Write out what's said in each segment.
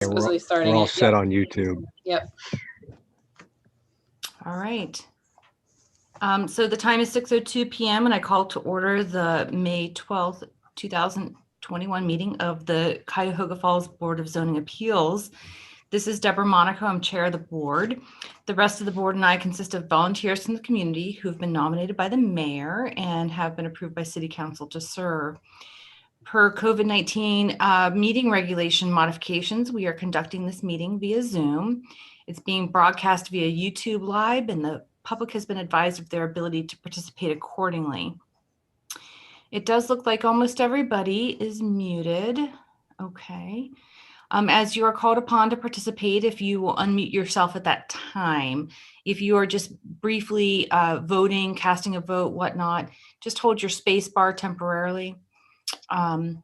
supposedly starting we're all it. set Yep. on YouTube. Yep. All right. So the time is 6:02 p.m. and I call to order the May 12th, 2021 meeting of the Cuyahoga Falls Board of Zoning Appeals. This is Deborah Monaco. I'm chair of the board. The rest of the board and I consist of volunteers from the community who've been nominated by the mayor and have been approved by city council to serve. Per COVID-19 meeting regulation modifications, we are conducting this meeting via Zoom. It's being broadcast via YouTube Live, and the public has been advised of their ability to participate accordingly. It does look like almost everybody is muted. Okay. As you are called upon to participate, if you will unmute yourself at that time. If you are just briefly voting, casting a vote, whatnot, just hold your space bar temporarily. And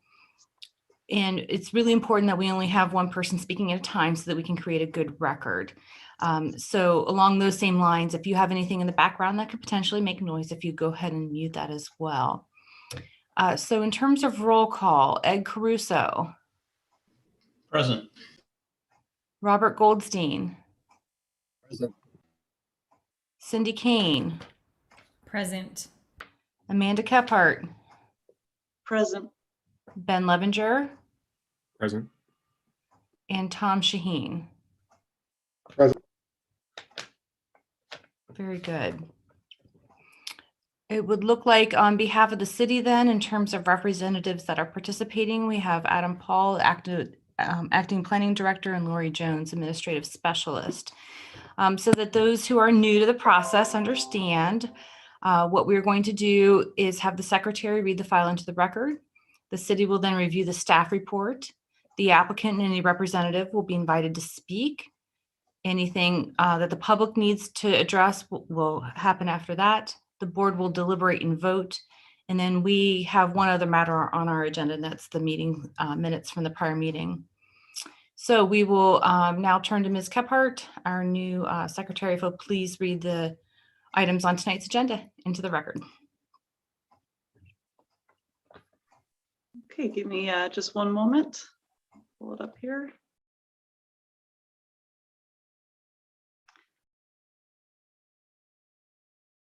it's really important that we only have one person speaking at a time so that we can create a good record. So along those same lines, if you have anything in the background that could potentially make noise, if you go ahead and mute that as well. So in terms of roll call, Ed Caruso. Present. Robert Goldstein. Present. Cindy Kane. Present. Amanda Kephart. Present. Ben Levinger. Present. And Tom Shaheen. Present. Very good. It would look like on behalf of the city then, in terms of representatives that are participating, we have Adam Paul, acting planning director, and Lori Jones, administrative specialist. So that those who are new to the process understand, what we're going to do is have the secretary read the file into the record. The city will then review the staff report. The applicant and any representative will be invited to speak. Anything that the public needs to address will happen after that. The board will deliberate and vote. And then we have one other matter on our agenda, and that's the meeting minutes from the prior meeting. So we will now turn to Ms. Kephart, our new secretary. If you'll please read the items on tonight's agenda into the record. Okay, give me just one moment. Pull it up here.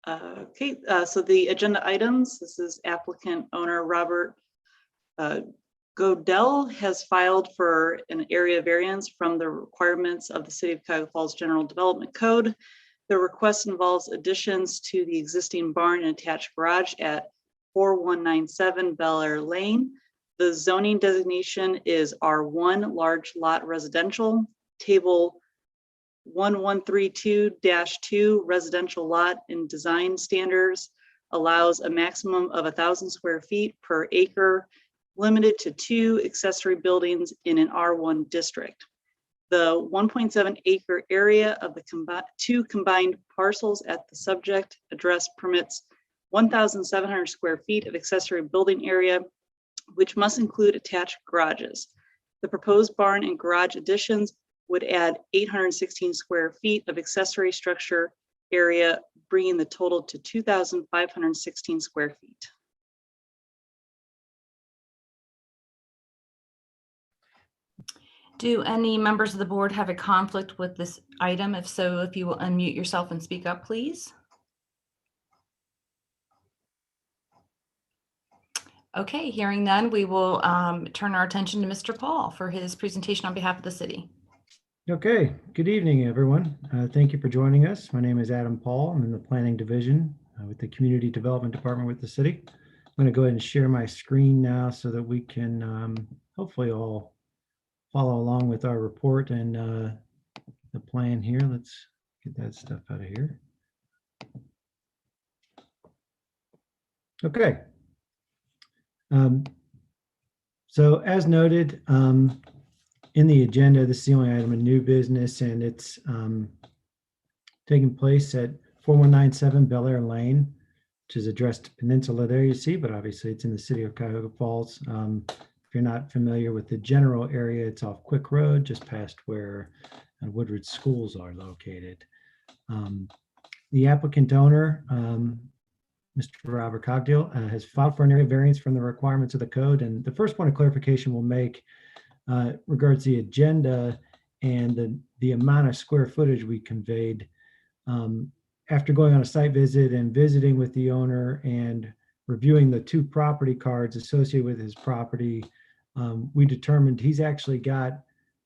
Okay, so the agenda items, this is applicant owner Robert Godell has filed for an area variance from the requirements of the City of Cuyahoga Falls General Development Code. The request involves additions to the existing barn and attached garage at 4197 Bel Air Lane. The zoning designation is R1, large lot residential. Table 1132-2 residential lot in design standards allows a maximum of 1,000 square feet per acre, limited to 2 accessory buildings in an R1 district. The 1.7 acre area of the two combined parcels at the subject address permits 1,700 square feet of accessory building area, which must include attached garages. The proposed barn and garage additions would add 816 square feet of accessory structure area, bringing the total to 2,516 square feet. Do any members of the board have a conflict with this item? If so, if you will unmute yourself and speak up, please. Okay, hearing none, we will turn our attention to Mr. Paul for his presentation on behalf of the city. Okay, good evening, everyone. Thank you for joining us. My name is Adam Paul. I'm in the Planning Division with the Community Development Department with the city. I'm going to go ahead and share my screen now so that we can hopefully all follow along with our report and the plan here. Let's get that stuff out of here. Okay. So as noted, in the agenda, this is the only item of new business, and it's taking place at 4197 Bel Air Lane, which is addressed to Peninsula there, you see, but obviously it's in the city of Cuyahoga Falls. If you're not familiar with the general area, it's off Quick Road, just past where Woodridge schools are located. The applicant owner, Mr. Robert Cogdill, has filed for an area variance from the requirements of the code. And the first point of clarification we'll make regards the agenda and the amount of square footage we conveyed. After going on a site visit and visiting with the owner and reviewing the 2 property cards associated with his property, we determined he's actually got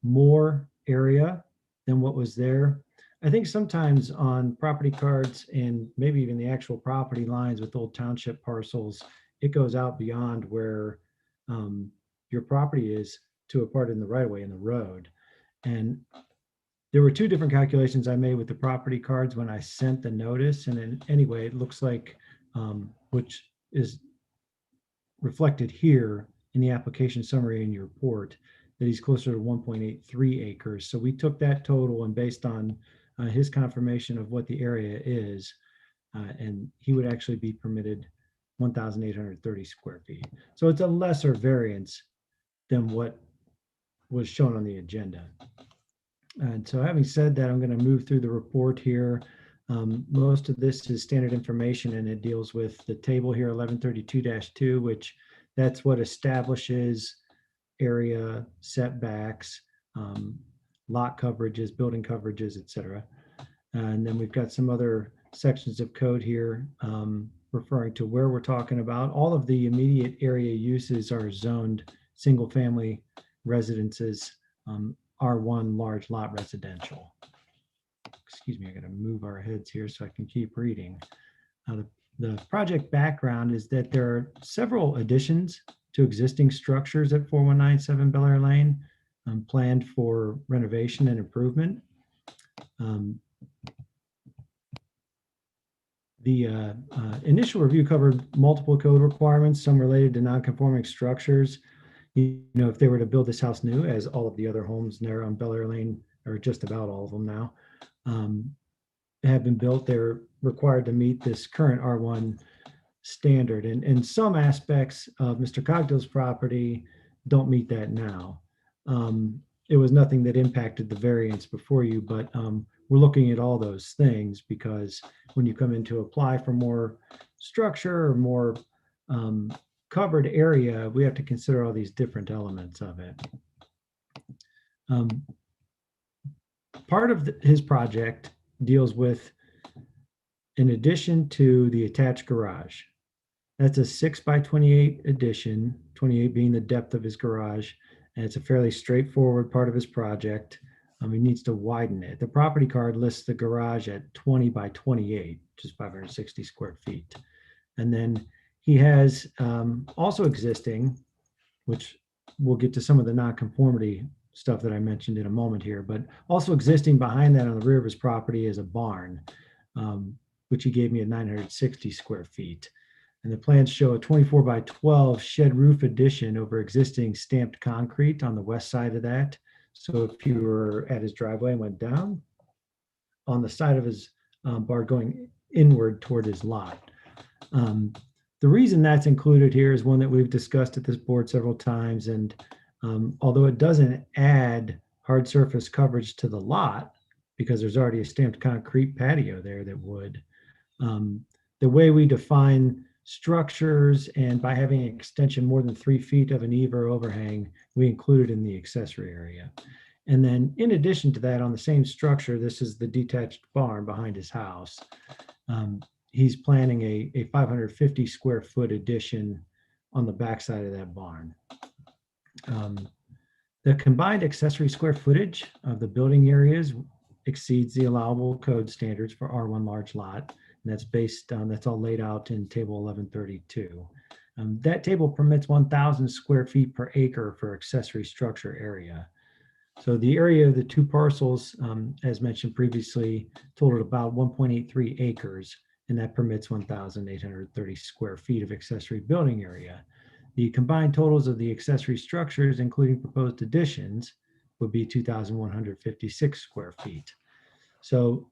more area than what was there. I think sometimes on property cards and maybe even the actual property lines with old township parcels, it goes out beyond where your property is to a part in the right of way in the road. And there were 2 different calculations I made with the property cards when I sent the notice. And then anyway, it looks like, which is reflected here in the application summary in your report, that he's closer to 1.83 acres. So we took that total and based on his confirmation of what the area is, and he would actually be permitted 1,830 square feet. So it's a lesser variance than what was shown on the agenda. And so having said that, I'm going to move through the report here. Most of this is standard information and it deals with the table here, 1132-2, which that's what establishes area setbacks, lot coverages, building coverages, et cetera. And then we've got some other sections of code here referring to where we're talking about. All of the immediate area uses are zoned single family residences, R1 large lot residential. Excuse me, I gotta move our heads here so I can keep reading. The project background is that there are several additions to existing structures at 4197 Bel Air Lane planned for renovation and improvement. The initial review covered multiple code requirements, some related to non-conforming structures. You know, if they were to build this house new, as all of the other homes there on Bel Air Lane, or just about all of them now, have been built, they're required to meet this current R1 standard. And some aspects of Mr. Cogdill's property don't meet that now. It was nothing that impacted the variance before you, but we're looking at all those things because when you come in to apply for more structure or more covered area, we have to consider all these different elements of it. Part of his project deals with an addition to the attached garage. That's a 6x28 addition, 28 being the depth of his garage, and it's a fairly straightforward part of his project. He needs to widen it. The property card lists the garage at 20x28, which is 560 square feet. And then he has also existing, which we'll get to some of the nonconformity stuff that I mentioned in a moment here, but also existing behind that on the rear of his property is a barn, which he gave me at 960 square feet. And the plans show a 24x12 shed roof addition over existing stamped concrete on the west side of that. So if you were at his driveway and went down on the side of his barn going inward toward his lot. The reason that's included here is one that we've discussed at this board several times. And although it doesn't add hard surface coverage to the lot, because there's already a stamped concrete patio there that would, the way we define structures and by having an extension more than 3 feet of an eave or overhang, we include it in the accessory area. And then in addition to that, on the same structure, this is the detached barn behind his house. He's planning a 550 square foot addition on the backside of that barn. The combined accessory square footage of the building areas exceeds the allowable code standards for R1 large lot. And that's based on, that's all laid out in table 1132. That table permits 1,000 square feet per acre for accessory structure area. So the area of the 2 parcels, as mentioned previously, totaled about 1.83 acres, and that permits 1,830 square feet of accessory building area. The combined totals of the accessory structures, including proposed additions, would be 2,156 square feet. So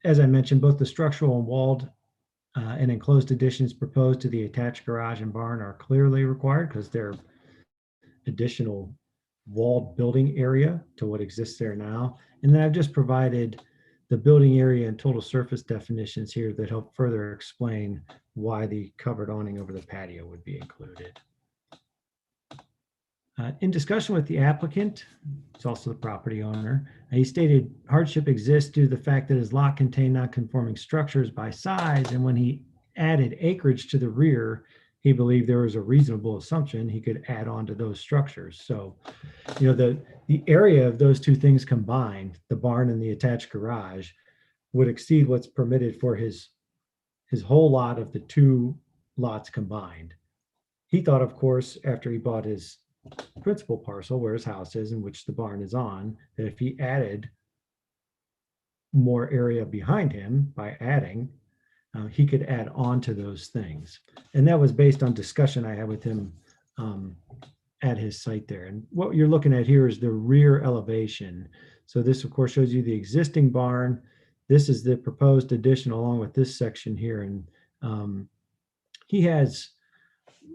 as I mentioned, both the structural and walled and enclosed additions proposed to the attached garage and barn are clearly required because they're additional walled building area to what exists there now. And then I've just provided the building area and total surface definitions here that help further explain why the covered awning over the patio would be included. In discussion with the applicant, it's also the property owner, he stated hardship exists due to the fact that his lot contained non-conforming structures by size, and when he added acreage to the rear, he believed there was a reasonable assumption he could add on to those structures. So, the area of those two things combined, the barn and the attached garage, would exceed what's permitted for his whole lot of the two lots combined. He thought, of course, after he bought his principal parcel where his house is and which the barn is on, that if he added more area behind him by adding, he could add on to those things. And that was based on discussion I had with him at his site there. And what you're looking at here is the rear elevation. So this, of course, shows you the existing barn. This is the proposed addition along with this section here. And he has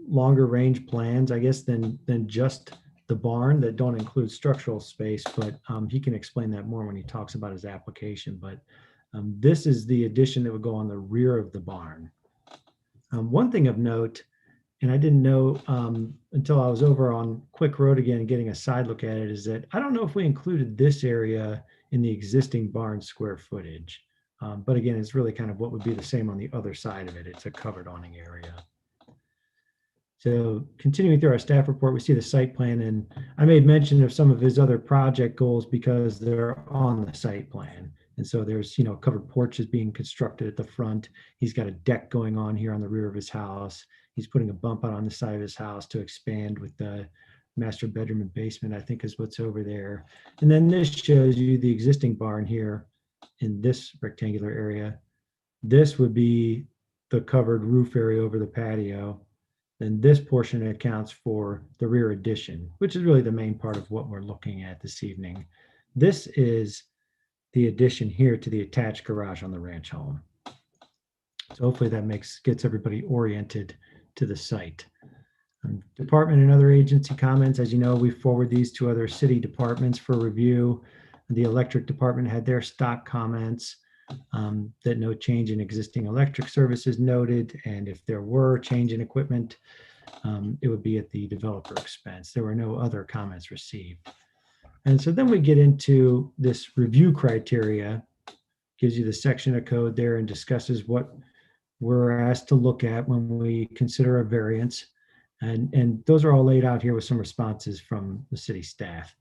longer range plans, I guess, than just the barn that don't include structural space, but he can explain that more when he talks about his application. But this is the addition that would go on the rear of the barn. One thing of note, and I didn't know until I was over on Quick Road again and getting a side look at it, is that I don't know if we included this area in the existing barn square footage. But again, it's really kind of what would be the same on the other side of it. It's a covered awning area. So continuing through our staff report, we see the site plan, and I made mention of some of his other project goals because they're on the site plan. And so there's, covered porches being constructed at the front. He's got a deck going on here on the rear of his house. He's putting a bump out on the side of his house to expand with the master bedroom and basement, I think is what's over there. And then this shows you the existing barn here in this rectangular area. This would be the covered roof area over the patio. Then this portion accounts for the rear addition, which is really the main part of what we're looking at this evening. This is the addition here to the attached garage on the ranch home. So hopefully that gets everybody oriented to the site. Department and other agency comments, as you know, we forward these to other city departments for review. The electric department had their stock comments that no change in existing electric services noted, and if there were change in equipment, it would be at the developer expense. There were no other comments received. And so then we get into this review criteria, gives you the section of code there and discusses what we're asked to look at when we consider a variance. And those are all laid out here with some responses from the city staff.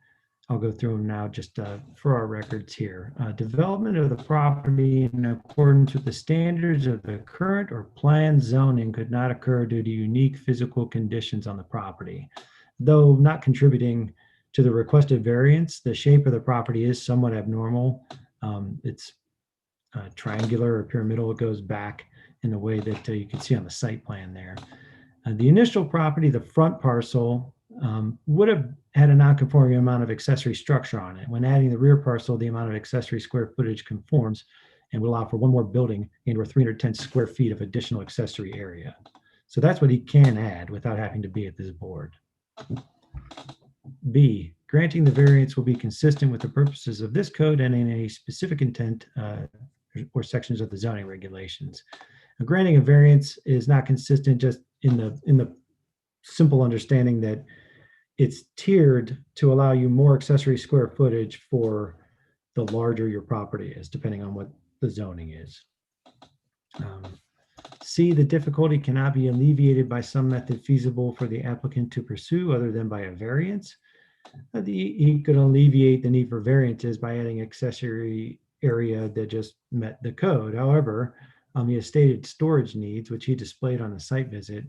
I'll go through them now just for our records here. Development of the property in accordance with the standards of the current or planned zoning could not occur due to unique physical conditions on the property. Though not contributing to the requested variance, the shape of the property is somewhat abnormal. It's triangular or pyramidal. It goes back in the way that you can see on the site plan there. The initial property, the front parcel, would have had a non-conforming amount of accessory structure on it. When adding the rear parcel, the amount of accessory square footage conforms and will allow for one more building and/or 310 square feet of additional accessory area. So that's what he can add without having to be at this board. B, granting the variance will be consistent with the purposes of this code and in any specific intent or sections of the zoning regulations. Now, granting a variance is not consistent just in the simple understanding that it's tiered to allow you more accessory square footage for the larger your property is, depending on what the zoning is. C, the difficulty cannot be alleviated by some method feasible for the applicant to pursue other than by a variance. He could alleviate the need for variances by adding accessory area that just met the code. However, he has stated storage needs, which he displayed on the site visit,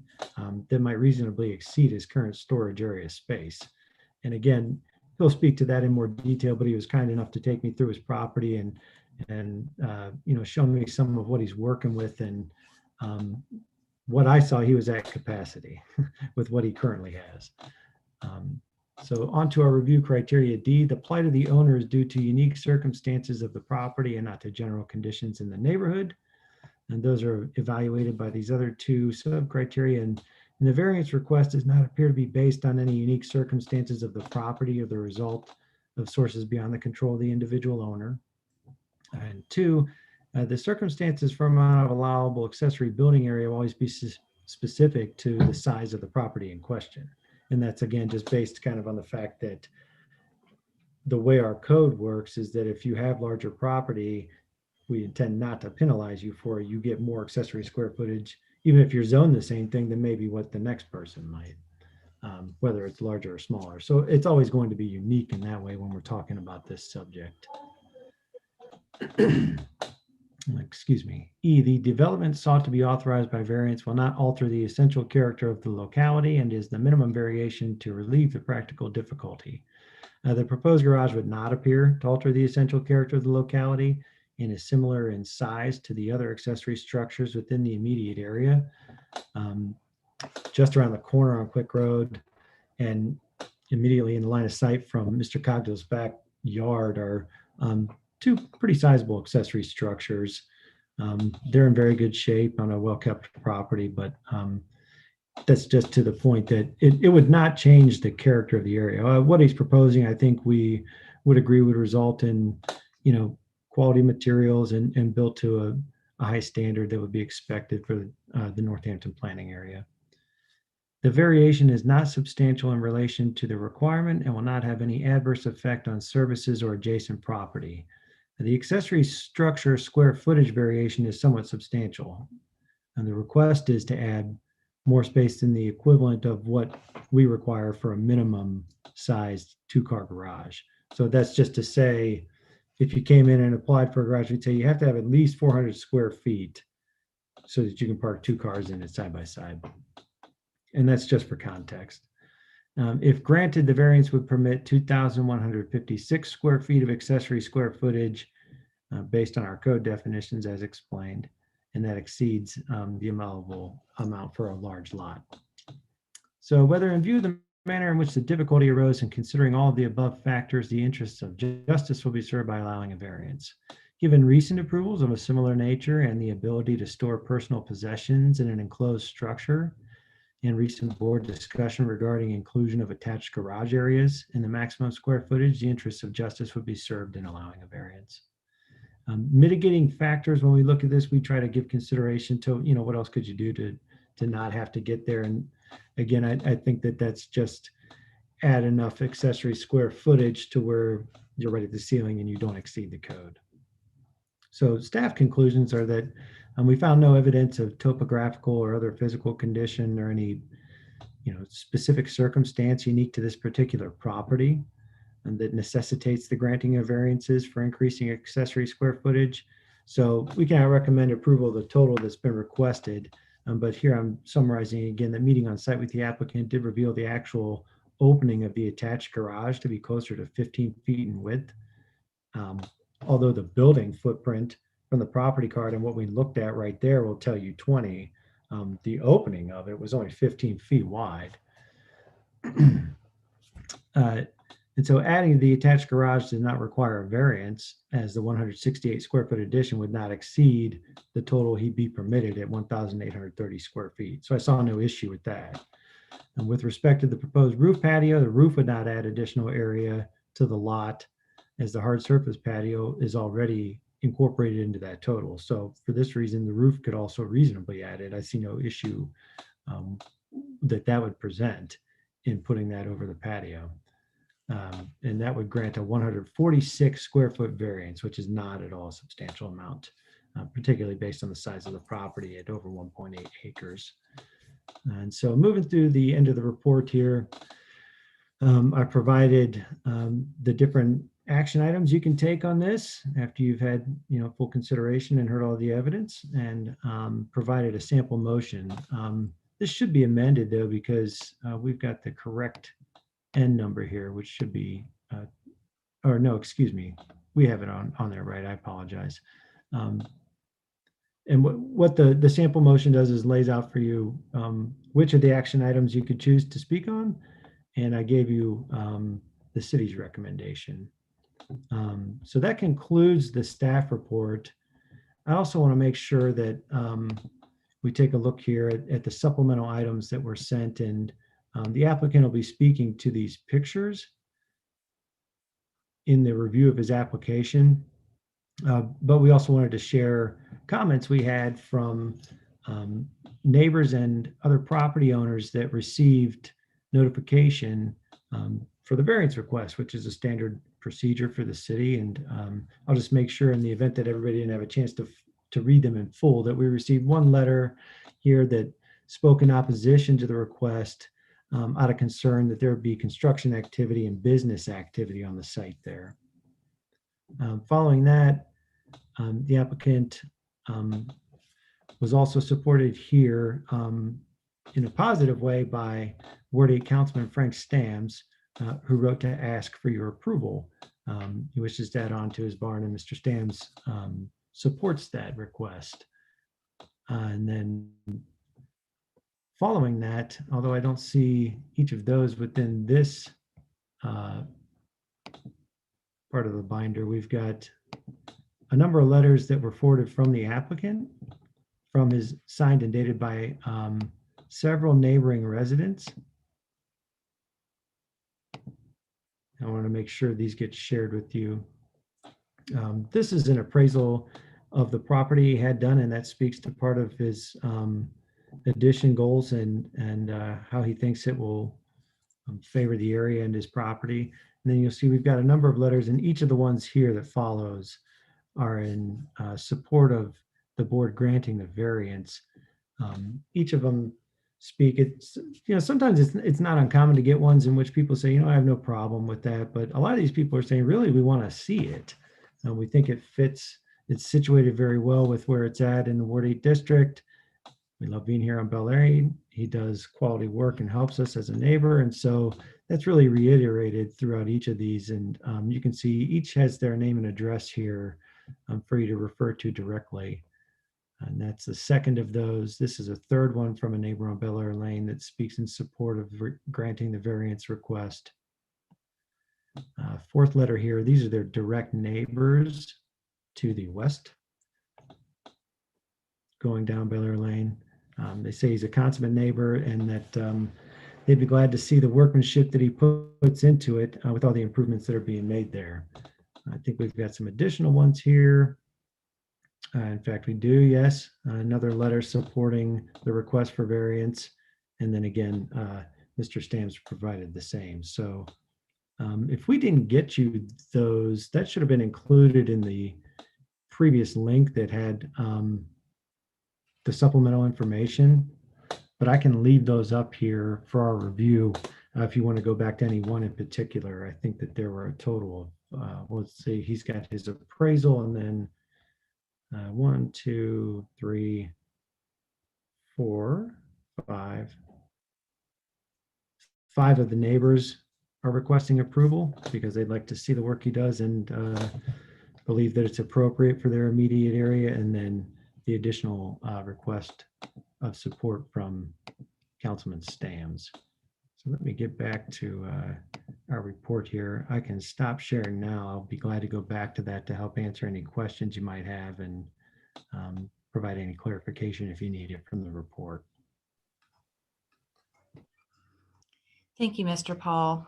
that might reasonably exceed his current storage area space. And again, he'll speak to that in more detail, but he was kind enough to take me through his property and show me some of what he's working with. And what I saw, he was at capacity with what he currently has. So on to our review criteria D, the plight of the owner is due to unique circumstances of the property and not to general conditions in the neighborhood. And those are evaluated by these other two sub-criteria. And the variance request does not appear to be based on any unique circumstances of the property or the result of sources beyond the control of the individual owner. And two, the circumstances for amount of allowable accessory building area will always be specific to the size of the property in question. And that's again, just based kind of on the fact that the way our code works is that if you have larger property, we intend not to penalize you for it. You get more accessory square footage, even if you're zoned the same thing than maybe what the next person might, whether it's larger or smaller. So it's always going to be unique in that way when we're talking about this subject. Excuse me. E, the development sought to be authorized by variance will not alter the essential character of the locality and is the minimum variation to relieve the practical difficulty. The proposed garage would not appear to alter the essential character of the locality and is similar in size to the other accessory structures within the immediate area. Just around the corner on Quick Road and immediately in the line of sight from Mr. Cogdill's backyard are two pretty sizable accessory structures. They're in very good shape on a well-kept property, but that's just to the point that it would not change the character of the area. What he's proposing, I think we would agree would result in, quality materials and built to a high standard that would be expected for the Northampton planning area. The variation is not substantial in relation to the requirement and will not have any adverse effect on services or adjacent property. The accessory structure square footage variation is somewhat substantial, and the request is to add more space than the equivalent of what we require for a minimum sized 2-car garage. So that's just to say, if you came in and applied for a garage, we'd say you have to have at least 400 square feet so that you can park 2 cars in it side by side. And that's just for context. If granted, the variance would permit 2,156 square feet of accessory square footage based on our code definitions as explained, and that exceeds the allowable amount for a large lot. So whether in view of the manner in which the difficulty arose and considering all of the above factors, the interests of justice will be served by allowing a variance. Given recent approvals of a similar nature and the ability to store personal possessions in an enclosed structure, and recent board discussion regarding inclusion of attached garage areas in the maximum square footage, the interests of justice would be served in allowing a variance. Mitigating factors, when we look at this, we try to give consideration to, what else could you do to not have to get there. And again, I think that's just add enough accessory square footage to where you're right at the ceiling and you don't exceed the code. So staff conclusions are that we found no evidence of topographical or other physical condition or any, specific circumstance unique to this particular property and that necessitates the granting of variances for increasing accessory square footage. So we cannot recommend approval of the total that's been requested. But here I'm summarizing again that meeting on site with the applicant did reveal the actual opening of the attached garage to be closer to 15 feet in width. Although the building footprint from the property card and what we looked at right there will tell you 20, the opening of it was only 15 feet wide. And so adding the attached garage does not require a variance, as the 168 square foot addition would not exceed the total he'd be permitted at 1,830 square feet. So I saw no issue with that. And with respect to the proposed roof patio, the roof would not add additional area to the lot, as the hard surface patio is already incorporated into that total. So for this reason, the roof could also reasonably add it. I see no issue that would present in putting that over the patio. And that would grant a 146 square foot variance, which is not at all a substantial amount, particularly based on the size of the property at over 1.8 acres. And so moving through the end of the report here, I provided the different action items you can take on this after you've had full consideration and heard all the evidence, and provided a sample motion. This should be amended though, because we've got the correct N number here, which should be, or no, excuse me, we have it on there, right? I apologize. And what the sample motion does is lays out for you which of the action items you could choose to speak on, and I gave you the city's recommendation. So that concludes the staff report. I also want to make sure that we take a look here at the supplemental items that were sent, and the applicant will be speaking to these pictures in the review of his application. But we also wanted to share comments we had from neighbors and other property owners that received notification for the variance request, which is a standard procedure for the city. And I'll just make sure in the event that everybody didn't have a chance to read them in full, that we received one letter here that spoke in opposition to the request out of concern that there would be construction activity and business activity on the site there. Following that, the applicant was also supported here in a positive way by Ward 8 Councilman Frank Stams, who wrote to ask for your approval. He wishes to add on to his barn, and Mr. Stams supports that request. And then following that, although I don't see each of those within this part of the binder, we've got a number of letters that were forwarded from the applicant, from his signed and dated by several neighboring residents. I want to make sure these get shared with you. This is an appraisal of the property he had done, and that speaks to part of his addition goals and how he thinks it will favor the area and his property. And then you'll see we've got a number of letters, and each of the ones here that follows are in support of the board granting the variance. Each of them speak, it's, sometimes it's not uncommon to get ones in which people say, I have no problem with that. But a lot of these people are saying, really, we want to see it. We think it fits, it's situated very well with where it's at in the Ward 8 district. We love being here on Bel Air. He does quality work and helps us as a neighbor. And so that's really reiterated throughout each of these. And you can see each has their name and address here for you to refer to directly. And that's the second of those. This is a third one from a neighbor on Bel Air Lane that speaks in support of granting the variance request. Fourth letter here, these are their direct neighbors to the west, going down Bel Air Lane. They say he's a consummate neighbor and that they'd be glad to see the workmanship that he puts into it with all the improvements that are being made there. I think we've got some additional ones here. In fact, we do, yes. Another letter supporting the request for variance. And then again, Mr. Stams provided the same. So if we didn't get you those, that should have been included in the previous link that had the supplemental information. But I can leave those up here for our review if you want to go back to any one in particular. I think that there were a total of, let's see, he's got his appraisal and then 1, 2, 3, 4, 5. 5 of the neighbors are requesting approval because they'd like to see the work he does and believe that it's appropriate for their immediate area. And then the additional request of support from Councilman Stams. So let me get back to our report here. I can stop sharing now. I'll be glad to go back to that to help answer any questions you might have and provide any clarification if you need it from the report. Thank you, Mr. Paul.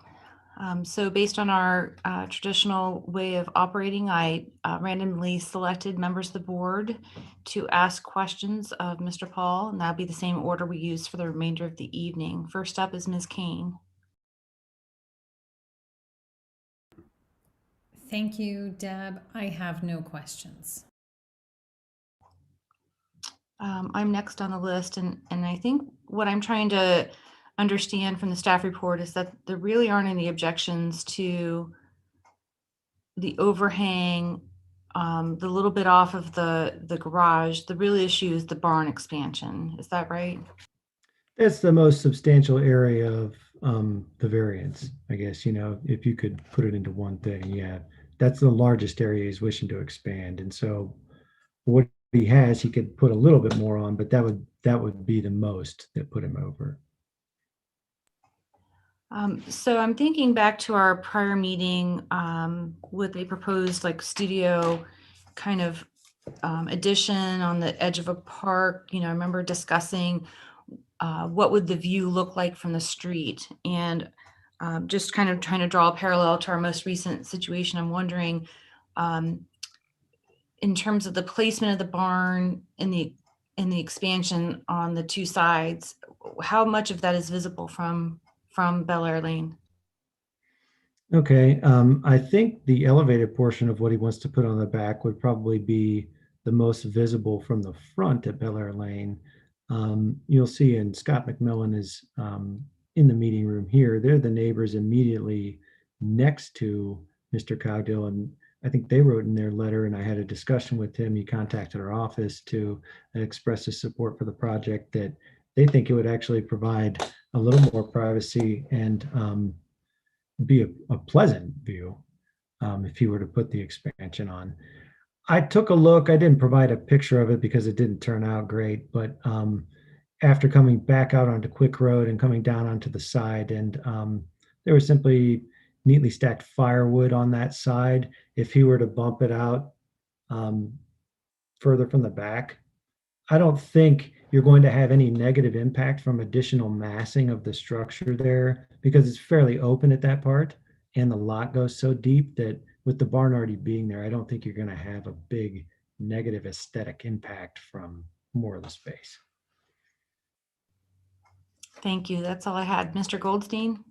So based on our traditional way of operating, I randomly selected members of the board to ask questions of Mr. Paul, and that'll be the same order we use for the remainder of the evening. First up is Ms. Kane. Thank you, Deb. I have no questions. I'm next on the list, and I think what I'm trying to understand from the staff report is that there really aren't any objections to the overhang, the little bit off of the garage. The real issue is the barn expansion. Is that right? That's the most substantial area of the variance, I guess, if you could put it into one thing. Yeah, that's the largest area he's wishing to expand. And so what he has, he could put a little bit more on, but that would be the most that put him over. So I'm thinking back to our prior meeting with a proposed studio kind of addition on the edge of a park. I remember discussing what would the view look like from the street, and just kind of trying to draw a parallel to our most recent situation. I'm wondering, in terms of the placement of the barn in the expansion on the two sides, how much of that is visible from from Bel Air Lane? Okay, I think the elevated portion of what he wants to put on the back would probably be the most visible from the front at Bel Air Lane. You'll see, and Scott McMillan is in the meeting room here. They're the neighbors immediately next to Mr. Cogdill, and I think they wrote in their letter, and I had a discussion with him. He contacted our office to express his support for the project, that they think it would actually provide a little more privacy and be a pleasant view if he were to put the expansion on. I took a look. I didn't provide a picture of it because it didn't turn out great, but after coming back out onto Quick Road and coming down onto the side, and there was simply neatly stacked firewood on that side. If he were to bump it out further from the back, I don't think you're going to have any negative impact from additional massing of the structure there, because it's fairly open at that part and the lot goes so deep that with the barn already being there, I don't think you're going to have a big negative aesthetic impact from more of the space. Thank you. That's all I had. Mr. Goldstein?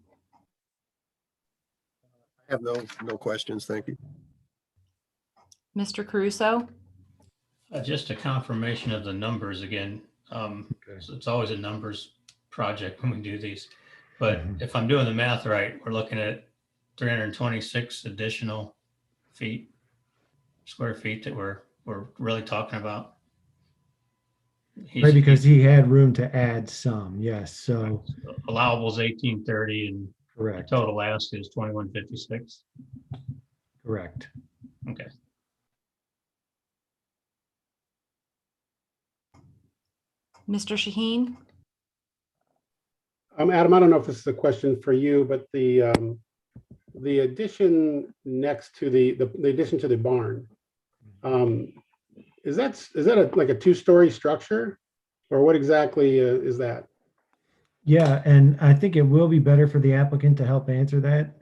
I have no questions. Thank you. Mr. Caruso? Just a confirmation of the numbers again. So it's always a numbers project when we do these. But if I'm doing the math right, we're looking at 326 additional square feet that we're really talking about. Right, because he had room to add some, yes. So allowable is 1830 and correct. the total ask is 2156. Correct. Okay. Mr. Shaheen? Adam, I don't know if this is a question for you, but the addition next to the addition to the barn, is that like a two-story structure, or what exactly is that? Yeah, and I think it will be better for the applicant to help answer that.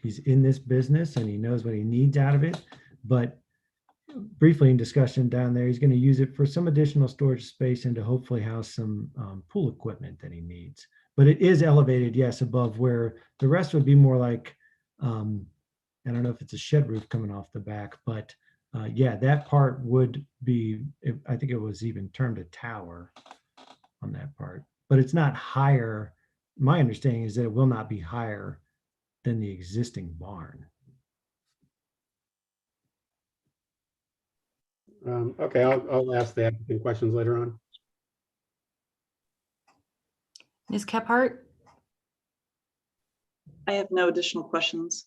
He's in this business and he knows what he needs out of it. But briefly in discussion down there, he's going to use it for some additional storage space and to hopefully house some pool equipment that he needs. But it is elevated, yes, above where the rest would be more like, I don't know if it's a shed roof coming off the back, but yeah, that part would be, I think it was even termed a tower on that part, but it's not higher. My understanding is that it will not be higher than the existing barn. Okay, I'll ask the applicant questions later on. Ms. Kephart? I have no additional questions.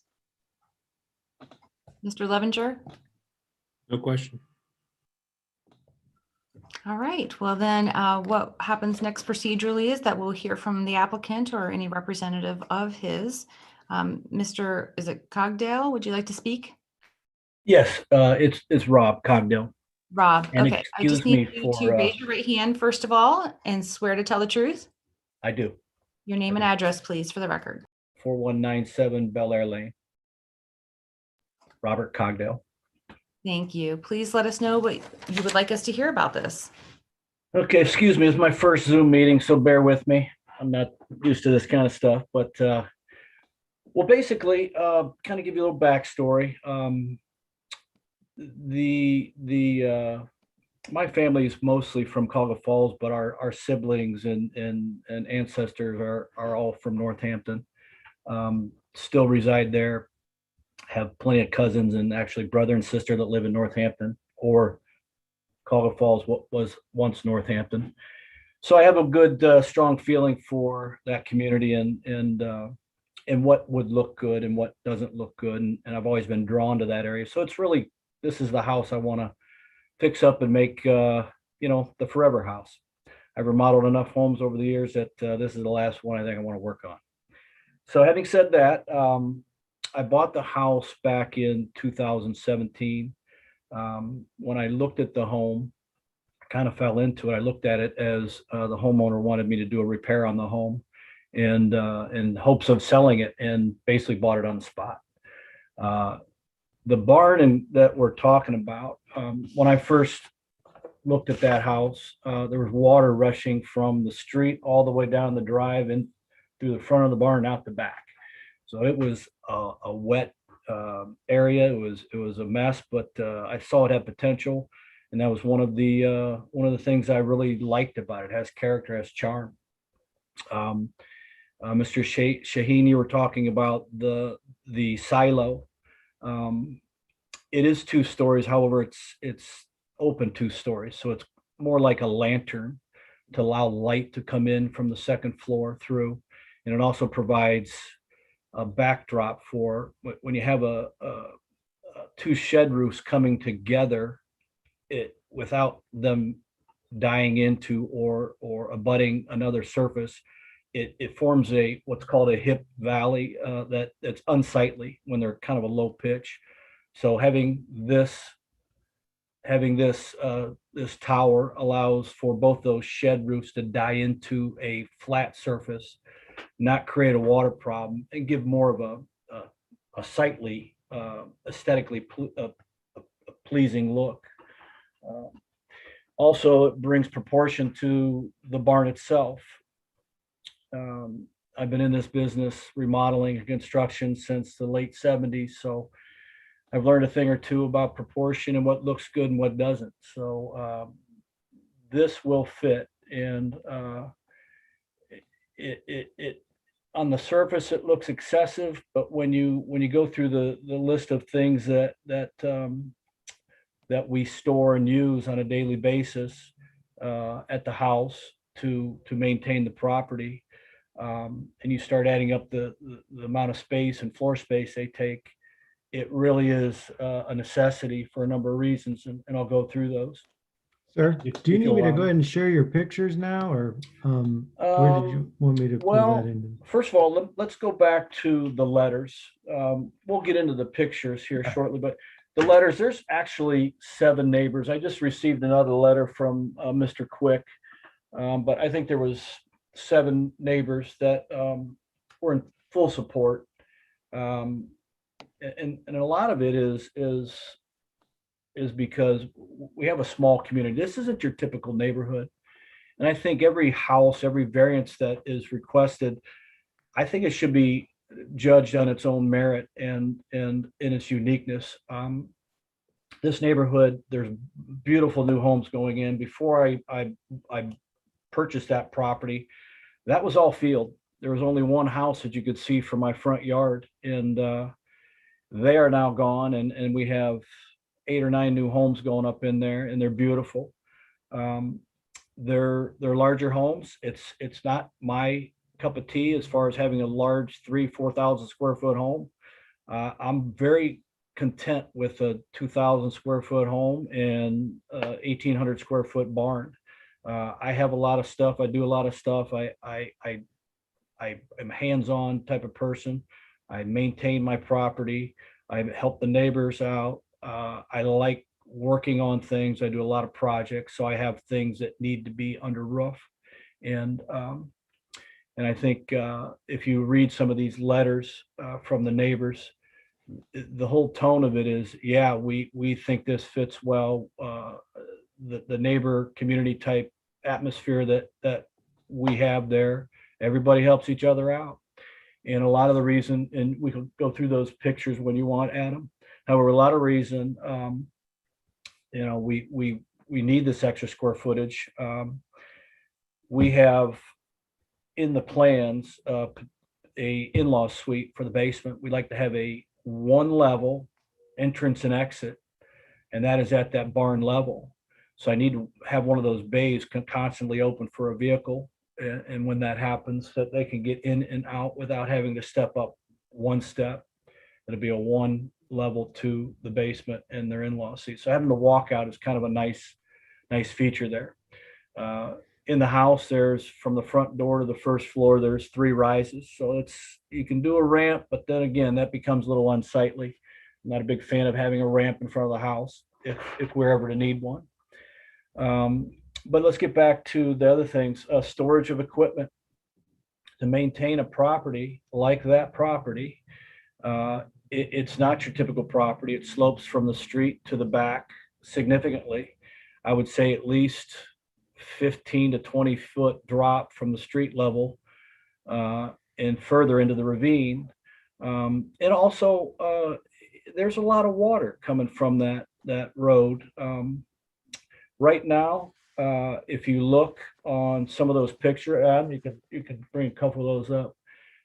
Mr. Levenger? No question. All right, well then what happens next procedurally is that we'll hear from the applicant or any representative of his. Mr. Is it Cogdale? Would you like to speak? Yes, it's Rob Cogdill. Rob, And okay. I just excuse me need you to for, raise your right hand first of all and swear to tell the truth. I do. Your name and address, please, for the record. 4197 Bel Air Lane. Robert Cogdill. Thank you. Please let us know what you would like us to hear about this. Okay, excuse me, it's my first Zoom meeting, so bear with me. I'm not used to this kind of stuff, but well, basically, kind of give you a little backstory. My family is mostly from Cuyahoga Falls, but our siblings and ancestors are all from Northampton. Still reside there. Have plenty of cousins and actually brother and sister that live in Northampton, or Cuyahoga Falls, what was once Northampton. So I have a good, strong feeling for that community and what would look good and what doesn't look good. And I've always been drawn to that area. So it's really, this is the house I want to fix up and make, the forever house. I've remodeled enough homes over the years that this is the last one I think I want to work on. So having said that, I bought the house back in 2017. When I looked at the home, I kind of fell into it. I looked at it as the homeowner wanted me to do a repair on the home and in hopes of selling it, and basically bought it on the spot. The barn that we're talking about, when I first looked at that house, there was water rushing from the street all the way down the drive and through the front of the barn out the back. So it was a wet area. It was a mess, but I saw it had potential, and that was one of the things I really liked about it. It has character, has charm. Mr. Shaheen, you were talking about the silo. It is 2 stories. However, it's open 2 stories, so it's more like a lantern to allow light to come in from the second floor through, and it also provides a backdrop for when you have a 2 shed roofs coming together, it without them dying into or abutting another surface. It forms what's called a hip valley that's unsightly when they're kind of a low pitch. So having this tower allows for both those shed roofs to die into a flat surface, not create a water problem, and give more of a sightly, aesthetically pleasing look. Also, it brings proportion to the barn itself. I've been in this business, remodeling and construction, since the late 70s. So I've learned a thing or two about proportion and what looks good and what doesn't. So this will fit. And it on the surface, it looks excessive, but when you go through the list of things that we store and use on a daily basis at the house to maintain the property, and you start adding up the amount of space and floor space they take, it really is a necessity for a number of reasons, and I'll go through those. Sir, If do you need you'll me to allow go me. ahead and share your pictures now, or where did you want me to pull Well, that in? first of all, let's go back to the letters. We'll get into the pictures here shortly, but the letters, there's actually 7 neighbors. I just received another letter from Mr. Quick, but I think there was 7 neighbors that were in full support. And a lot of it is because we have a small community. This isn't your typical neighborhood. And I think every house, every variance that is requested, I think it should be judged on its own merit and in its uniqueness. This neighborhood, there's beautiful new homes going in. Before I purchased that property, that was all field. There was only one house that you could see from my front yard, and they are now gone, and we have 8 or 9 new homes going up in there, and they're beautiful. They're larger homes. It's not my cup of tea as far as having a large 3,000-4,000 square foot home. I'm very content with a 2,000 square foot home and 1,800 square foot barn. I have a lot of stuff. I do a lot of stuff. I am a hands-on type of person. I maintain my property. I help the neighbors out. I like working on things. I do a lot of projects, so I have things that need to be under roof. And I think if you read some of these letters from the neighbors, the whole tone of it is, yeah, we think this fits well. The neighbor community type atmosphere that we have there. Everybody helps each other out. And a lot of the reason, and we can go through those pictures when you want, Adam. However, a lot of reason, we need this extra square footage. We have in the plans a in-law suite for the basement. We like to have a 1-level entrance and exit, and that is at that barn level. So I need to have one of those bays constantly open for a vehicle. And when that happens, that they can get in and out without having to step up 1 step. It'll be a 1 level to the basement and their in-law seat. So having the walkout is kind of a nice feature there. In the house, there's from the front door to the first floor, there's 3 rises. So you can do a ramp, but then again, that becomes a little unsightly. I'm not a big fan of having a ramp in front of the house if we're ever to need one. But let's get back to the other things. Storage of equipment. To maintain a property like that property, it's not your typical property. It slopes from the street to the back significantly. I would say at least 15 to 20 foot drop from the street level. and further into the ravine. And also, there's a lot of water coming from that road. Right now, if you look on some of those pictures, Adam, you can bring a couple of those up.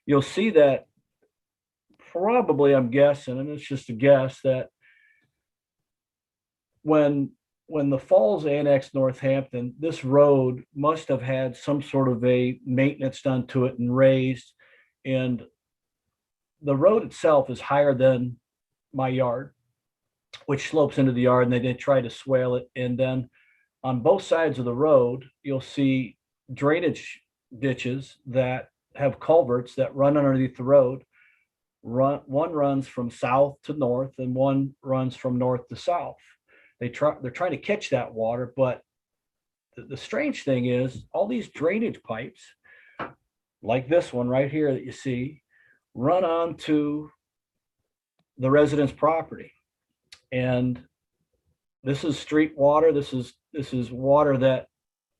You'll see that probably, I'm guessing, and it's just a guess, that when the Falls annexed Northampton, this road must have had some sort of a maintenance done to it and raised. And the road itself is higher than my yard, which slopes into the yard, and they did try to swale it. And then on both sides of the road, you'll see drainage ditches that have culverts that run underneath the road. One runs from south to north, and one runs from north to south. They're trying to catch that water, but the strange thing is all these drainage pipes, like this one right here that you see, run onto the resident's property. And this is street water. This is water that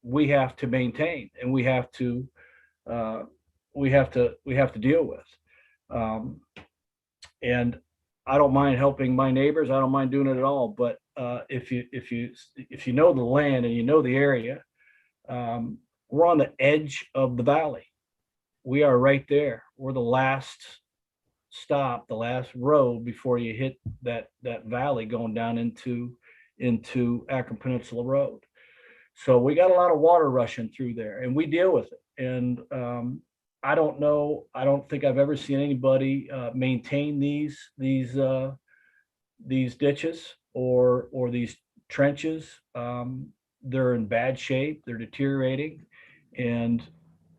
we have to maintain, and we have to deal with. And I don't mind helping my neighbors. I don't mind doing it at all. But if you know the land and you know the area, we're on the edge of the valley. We are right there. We're the last stop, the last road before you hit that valley going down into Akron Peninsula Road. So we got a lot of water rushing through there, and we deal with it. And I don't know. I don't think I've ever seen anybody maintain these ditches or these trenches. They're in bad shape. They're deteriorating, and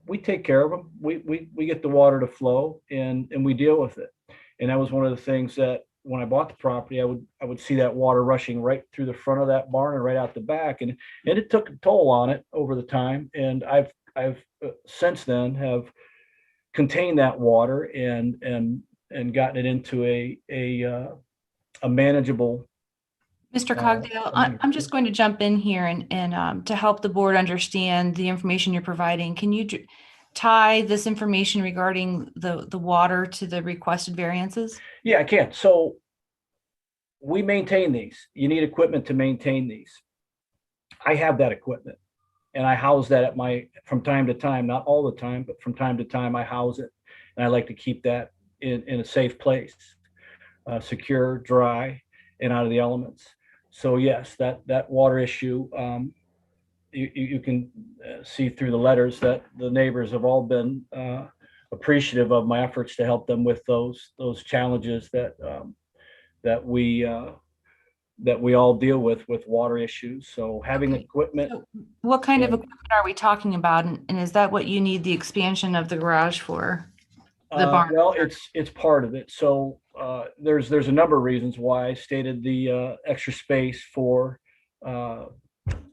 we take care of them. We get the water to flow, and we deal with it. And that was one of the things that when I bought the property, I would see that water rushing right through the front of that barn and right out the back, and it took a toll on it over the time. And I've since then have contained that water and gotten it into a manageable. Mr. Cogdale, I'm just going to jump in here and to help the board understand the information you're providing. Can you tie this information regarding the water to the requested variances? Yeah, I can. So we maintain these. You need equipment to maintain these. I have that equipment, and I house that from time to time, not all the time, but from time to time I house it. And I like to keep that in a safe place, secure, dry, and out of the elements. So yes, that water issue, you can see through the letters that the neighbors have all been appreciative of my efforts to help them with those challenges that we all deal with water issues. So having equipment. So what kind of equipment are we talking about? And is that what you need the expansion of the garage for? The barn? Well, it's part of it. So there's a number of reasons why I stated the extra space for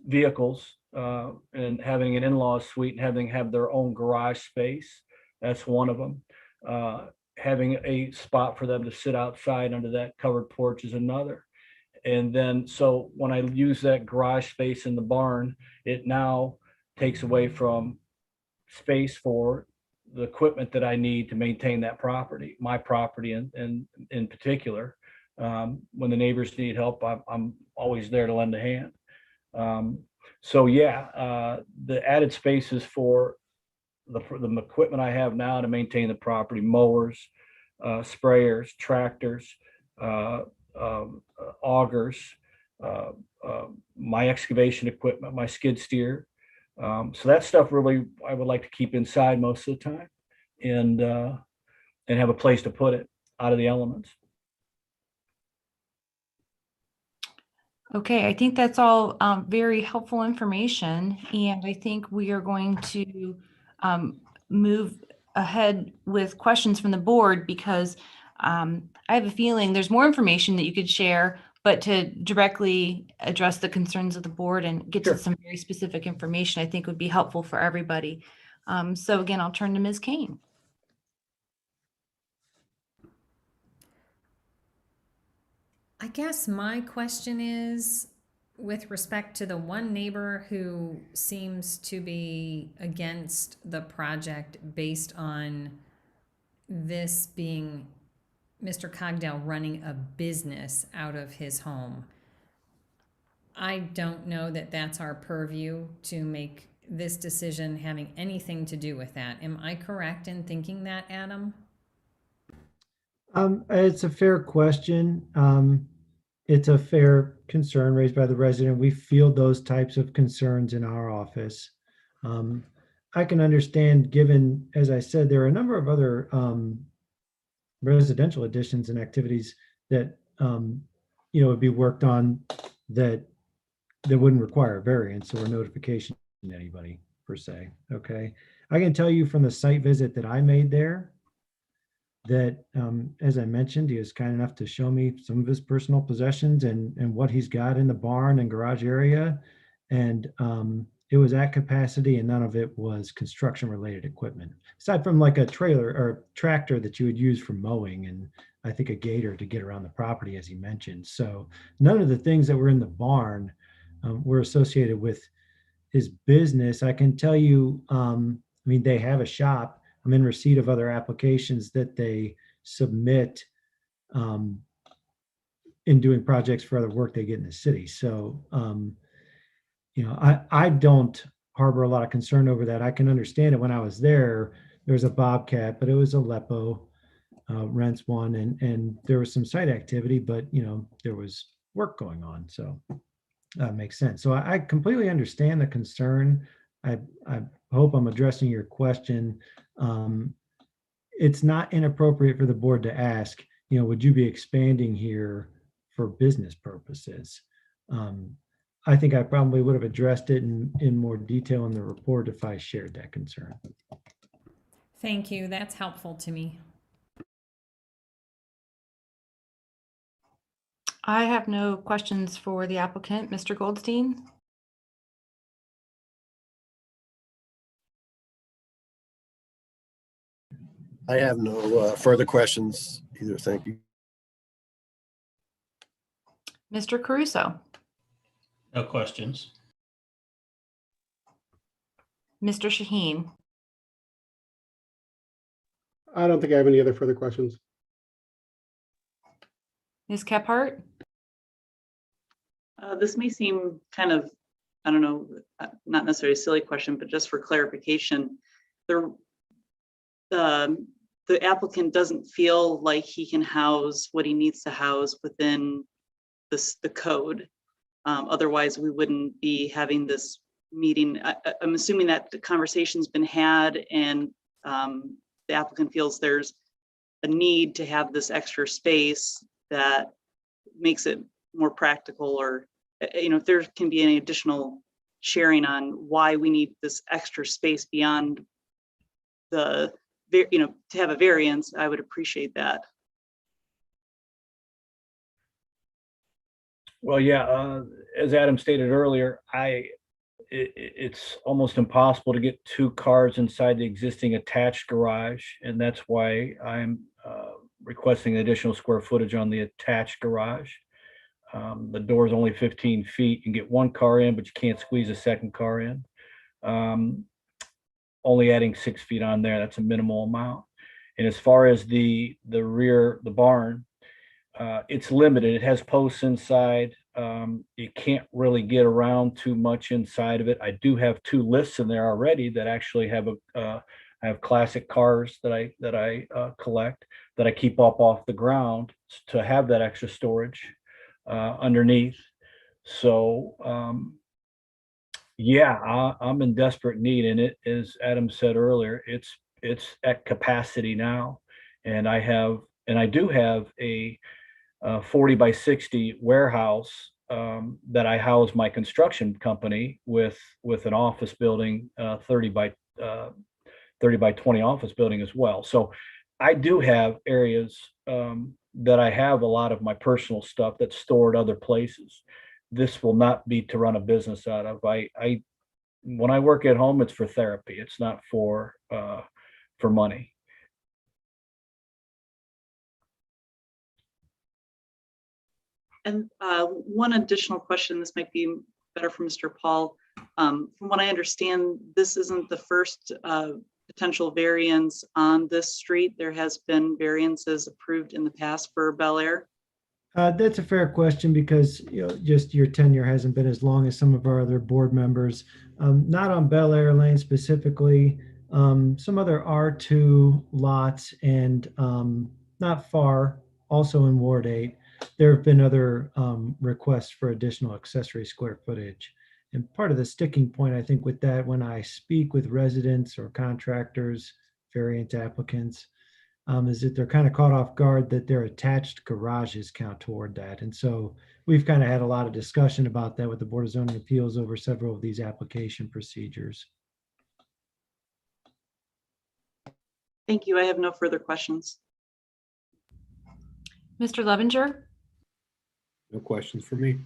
vehicles and having an in-law suite and have their own garage space. That's one of them. Having a spot for them to sit outside under that covered porch is another. And then, so when I use that garage space in the barn, it now takes away from space for the equipment that I need to maintain that property, my property, and in particular, when the neighbors need help, I'm always there to lend a hand. So yeah, the added spaces for the equipment I have now to maintain the property: mowers, sprayers, tractors, augers, my excavation equipment, my skid steer. So that stuff really I would like to keep inside most of the time, and have a place to put it out of the elements. Okay, I think that's all very helpful information, and I think we are going to move ahead with questions from the board, because I have a feeling there's more information that you could share, but to directly address the concerns of the board and get Sure. to some very specific information, I think would be helpful for everybody. So again, I'll turn to Ms. Kane. I guess my question is, with respect to the one neighbor who seems to be against the project based on this being Mr. Cogdell running a business out of his home. I don't know that that's our purview to make this decision having anything to do with that. Am I correct in thinking that, Adam? It's a fair question. It's a fair concern raised by the resident. We field those types of concerns in our office. I can understand, given, as I said, there are a number of other residential additions and activities that would be worked on that wouldn't require a variance or notification to anybody per se. Okay, I can tell you from the site visit that I made there that, as I mentioned, he was kind enough to show me some of his personal possessions and what he's got in the barn and garage area, and it was at capacity, and none of it was construction related equipment, aside from like a trailer or tractor that you would use for mowing, and I think a gator to get around the property, as he mentioned. So none of the things that were in the barn were associated with his business. I can tell you, they have a shop. I'm in receipt of other applications that they submit in doing projects for other work they get in the city. So, I don't harbor a lot of concern over that. I can understand it. When I was there was a Bobcat, but it was a Lepo rents one, and there was some site activity, but there was work going on. So that makes sense. So I completely understand the concern. I hope I'm addressing your question. It's not inappropriate for the board to ask, would you be expanding here for business purposes? I think I probably would have addressed it in more detail in the report if I shared that concern. Thank you. That's helpful to me. I have no questions for the applicant. Mr. Goldstein? I have no further questions either. Thank you. Mr. Caruso? No questions. Mr. Shaheen? I don't think I have any other further questions. Ms. Kephart? This may seem kind of, I don't know, not necessarily a silly question, but just for clarification, the applicant doesn't feel like he can house what he needs to house within the code. Otherwise, we wouldn't be having this meeting. I'm assuming that the conversation's been had, and the applicant feels there's a need to have this extra space that makes it more practical, or if there can be any additional sharing on why we need this extra space beyond the, to have a variance, I would appreciate that. Well, yeah, as Adam stated earlier, it's almost impossible to get two cars inside the existing attached garage, and that's why I'm requesting additional square footage on the attached garage. The door is only 15 feet. You can get one car in, but you can't squeeze a second car in. Only adding 6 feet on there, that's a minimal amount. And as far as the rear, the barn, it's limited. It has posts inside. You can't really get around too much inside of it. I do have 2 lifts in there already that actually have I have classic cars that I collect, that I keep up off the ground to have that extra storage underneath. So yeah, I'm in desperate need, and it, as Adam said earlier, it's at capacity now, and I do have a 40 by 60 warehouse that I house my construction company with an office building, 30 by 20 office building as well. So I do have areas that I have a lot of my personal stuff that's stored other places. This will not be to run a business out of. When I work at home, it's for therapy. It's not for money. And one additional question, this might be better for Mr. Paul. From what I understand, this isn't the first potential variance on this street. There has been variances approved in the past for Bel Air. That's a fair question because, just your tenure hasn't been as long as some of our other board members. Not on Bel Air Lane specifically, some other R2 lots and not far, also in Ward 8. There have been other requests for additional accessory square footage. And part of the sticking point, I think, with that, when I speak with residents or contractors, variant applicants, is that they're kind of caught off guard that their attached garages count toward that. And so we've kind of had a lot of discussion about that with the Board of Zoning Appeals over several of these application procedures. Thank you. I have no further questions. Mr. Levenger? No questions for me.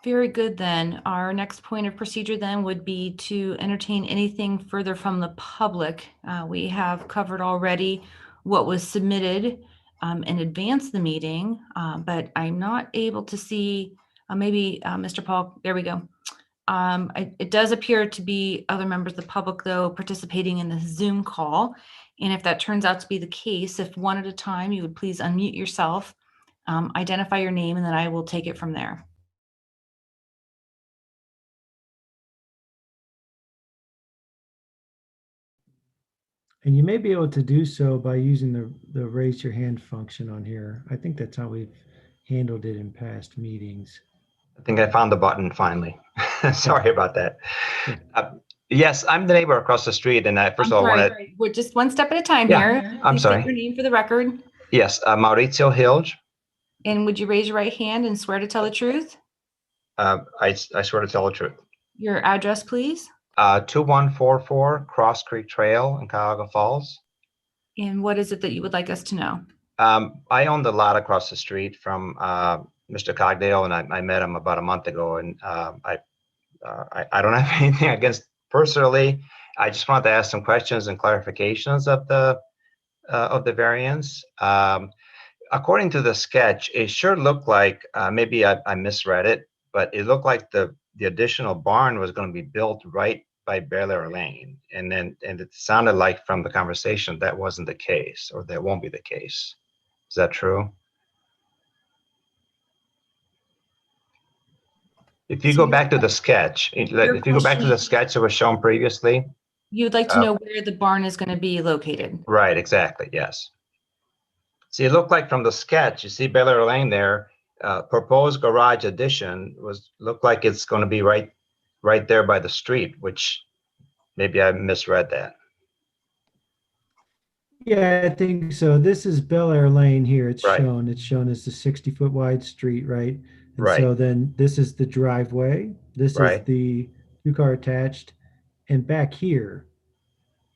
Very good then. Our next point of procedure then would be to entertain anything further from the public. We have covered already what was submitted in advance of the meeting, but I'm not able to see, maybe Mr. Paul, there we go. It does appear to be other members of the public though participating in the Zoom call. And if that turns out to be the case, if one at a time, you would please unmute yourself, identify your name, and then I will take it from there. And you may be able to do so by using the raise your hand function on here. I think that's how we've handled it in past meetings. I think I found the button finally. Sorry about that. Yeah. Yes, I'm the neighbor across the street, and I first of all wanted. We're just one step at a time Yeah, here. I'm Please sorry. state your name for the record. Yes, Maurizio Hilge. And would you raise your right hand and swear to tell the truth? I swear to tell the truth. Your address, please. 2144 Cross Creek Trail in Cuyahoga Falls. And what is it that you would like us to know? I own the lot across the street from Mr. Cogdale, and I met him about a month ago, and I don't have anything against personally. I just wanted to ask some questions and clarifications of the variance. According to the sketch, it sure looked like maybe I misread it, but it looked like the additional barn was going to be built right by Bel Air Lane, and it sounded like from the conversation that wasn't the case, or that won't be the case. Is that true? If you go back to the sketch, if you go back to the sketch that was shown previously. You'd like to know where the barn is going to be located. Right, exactly, yes. See, it looked like from the sketch, you see Bel Air Lane there, proposed garage addition looked like it's going to be right there by the street, which maybe I misread that. Yeah, I think so. This is Bel Air Lane here. It's Right. shown. It's shown as the 60-foot wide street, right? And Right. so then this is the driveway. This is Right. the two-car attached, and back here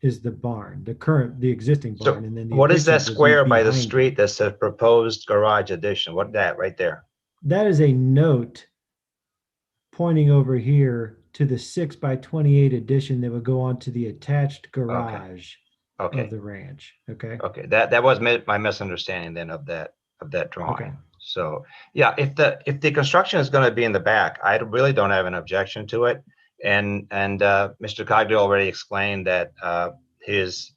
is the barn, the existing So barn, and then what is that additions will be square by the behind it. street that says proposed garage addition? What that right there? That is a note pointing over here to the 6x28 addition that would go onto the attached garage Okay, of the ranch. Okay. okay, that was my misunderstanding then of that drawing. Okay. So yeah, if the construction is going to be in the back, I really don't have an objection to it. And Mr. Cogdell already explained that his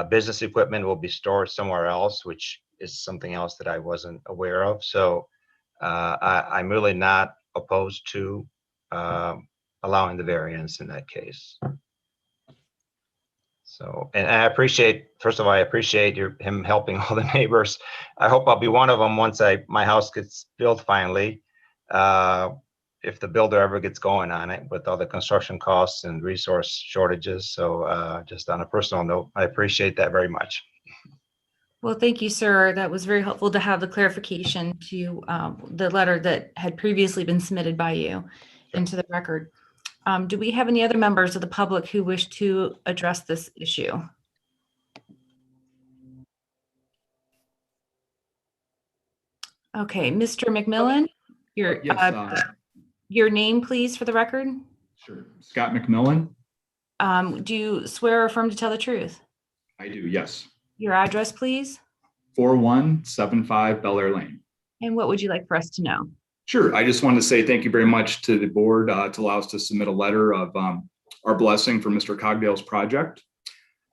business equipment will be stored somewhere else, which is something else that I wasn't aware of. So I'm really not opposed to allowing the variance in that case. So, and I appreciate, first of all, I appreciate him helping all the neighbors. I hope I'll be one of them once my house gets built finally. If the builder ever gets going on it with all the construction costs and resource shortages. So just on a personal note, I appreciate that very much. Well, thank you, sir. That was very helpful to have the clarification to the letter that had previously been submitted by you into the record. Do we have any other members of the public who wish to address this issue? Okay, Mr. McMillan, your name, please, for the record. Sure. Scott McMillan. Do you swear or affirm to tell the truth? I do, yes. Your address, please. 4175 Bel Air Lane. And what would you like for us to know? Sure. I just wanted to say thank you very much to the board to allow us to submit a letter of our blessing for Mr. Cogdale's project.